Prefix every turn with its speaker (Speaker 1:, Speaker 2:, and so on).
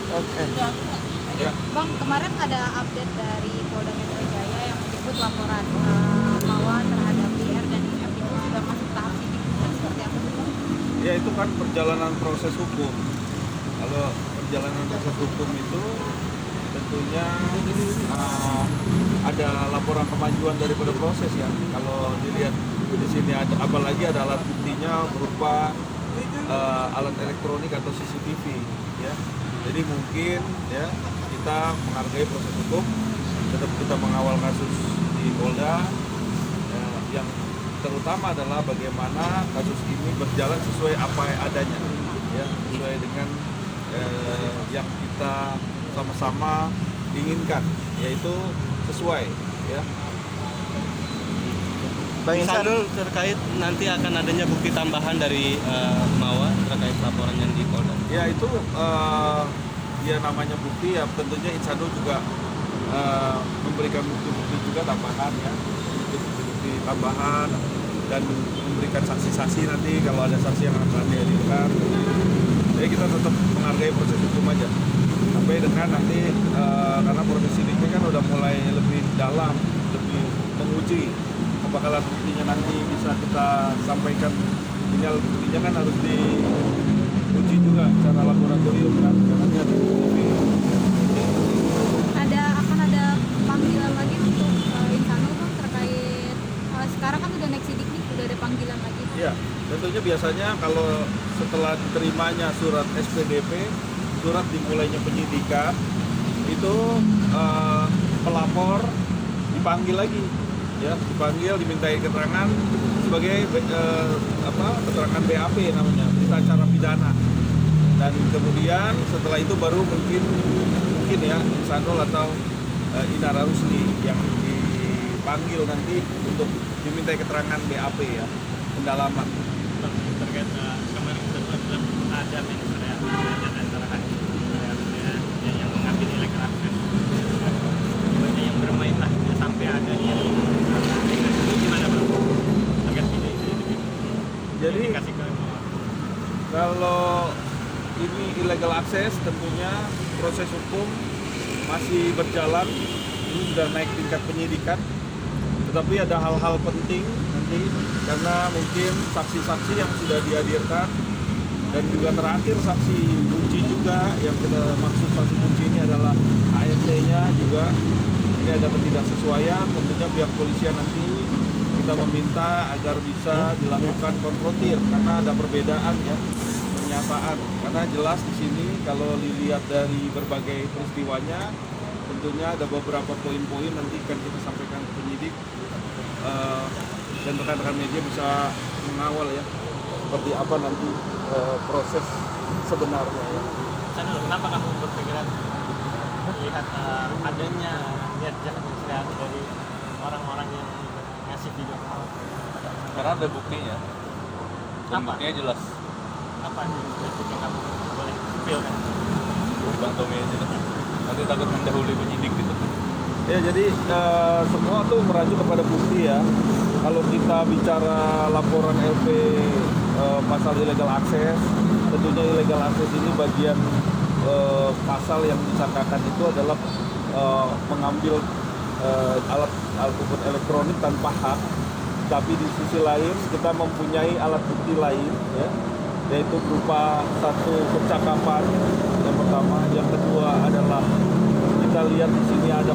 Speaker 1: Oke.
Speaker 2: Ya.
Speaker 3: Bang, kemarin ada update dari Polda Metro Jaya yang menyebut laporan Mawar terhadap BR dan IF itu sudah masuk tahap sidik. Seperti apa sih, Bang?
Speaker 2: Ya itu kan perjalanan proses hukum. Kalau perjalanan proses hukum itu tentunya ada laporan kemajuan daripada proses ya. Kalau dilihat di sini ada, apalagi ada alat buktinya berupa alat elektronik atau CCTV ya. Jadi mungkin ya kita menghargai proses hukum, tetap kita mengawal kasus di Polda yang terutama adalah bagaimana kasus ini berjalan sesuai apa adanya ya, sesuai dengan yang kita sama-sama inginkan, yaitu sesuai ya.
Speaker 1: Bang Ihsan,
Speaker 4: Sanul, terkait nanti akan adanya bukti tambahan dari Mawar terkait laporan yang di Polda.
Speaker 2: Ya itu ya namanya bukti ya, tentunya Insanul juga memberikan bukti-bukti juga tambahan ya, bukti-bukti tambahan dan memberikan saksi-saksi nanti kalau ada saksi yang akan dihadirkan. Jadi kita tetap menghargai proses hukum aja sampai dengan nanti karena proses ini kan udah mulai lebih dalam, lebih menguji apakah alat buktinya nanti bisa kita sampaikan. Tinggal buktinya kan harus diuji juga secara laboratorium kan, karena dia
Speaker 3: Akan ada panggilan lagi untuk Insanul, Bang, terkait sekarang kan udah naik sidik nih, udah ada panggilan lagi.
Speaker 2: ya tentunya biasanya kalau setelah diterimanya surat SPDP, surat dimulainya penyidikan, itu pelapor dipanggil lagi ya, dipanggil dimintai keterangan sebagai keterangan BAP namanya, berita acara pidana. Dan kemudian setelah itu baru mungkin ya Insanul atau Inara Rusli yang dipanggil nanti untuk dimintai keterangan BAP ya, pendalaman.
Speaker 4: Terkait kemarin terlihat ada antara hakim yang mengambil illegal access, banyak yang bermain lah sampai ada yang itu gimana Bang? Terkait ini
Speaker 2: Jadi
Speaker 4: kasih ke
Speaker 2: kalau ini illegal access, tentunya proses hukum masih berjalan, ini sudah naik tingkat penyidikan. Tetapi ada hal-hal penting nanti karena mungkin saksi-saksi yang sudah dihadirkan dan juga terakhir saksi kunci juga, yang kita maksud saksi kunci ini adalah AST-nya juga. Ini ada ketidaksesuaian, tentunya pihak polisian nanti kita meminta agar bisa dilakukan konfrontir karena ada perbedaan ya pernyataan. Karena jelas di sini kalau dilihat dari berbagai peristiwanya, tentunya ada beberapa poin-poin nanti akan kita sampaikan ke penyidik dan rekan-rekan media bisa mengawal ya seperti apa nanti proses sebenarnya ya.
Speaker 4: Sanul, kenapa kamu berpikiran melihat adanya niat jahat dari orang-orang yang ngasih video?
Speaker 5: Karena ada buktinya. Dan
Speaker 4: Apa?
Speaker 5: buktinya jelas.
Speaker 4: Apa yang kamu boleh spill kan?
Speaker 5: Bang Tommy aja lah. Nanti takut mendahului penyidik gitu.
Speaker 2: Ya jadi semua tuh merujuk kepada bukti ya. Kalau kita bicara laporan LP pasal illegal access, tentunya illegal access ini bagian pasal yang disangkakan itu adalah mengambil alat elektronik tanpa hak. Tapi di sisi lain kita mempunyai alat bukti lain ya, yaitu berupa satu percakapan yang pertama, yang kedua adalah kita lihat di sini ada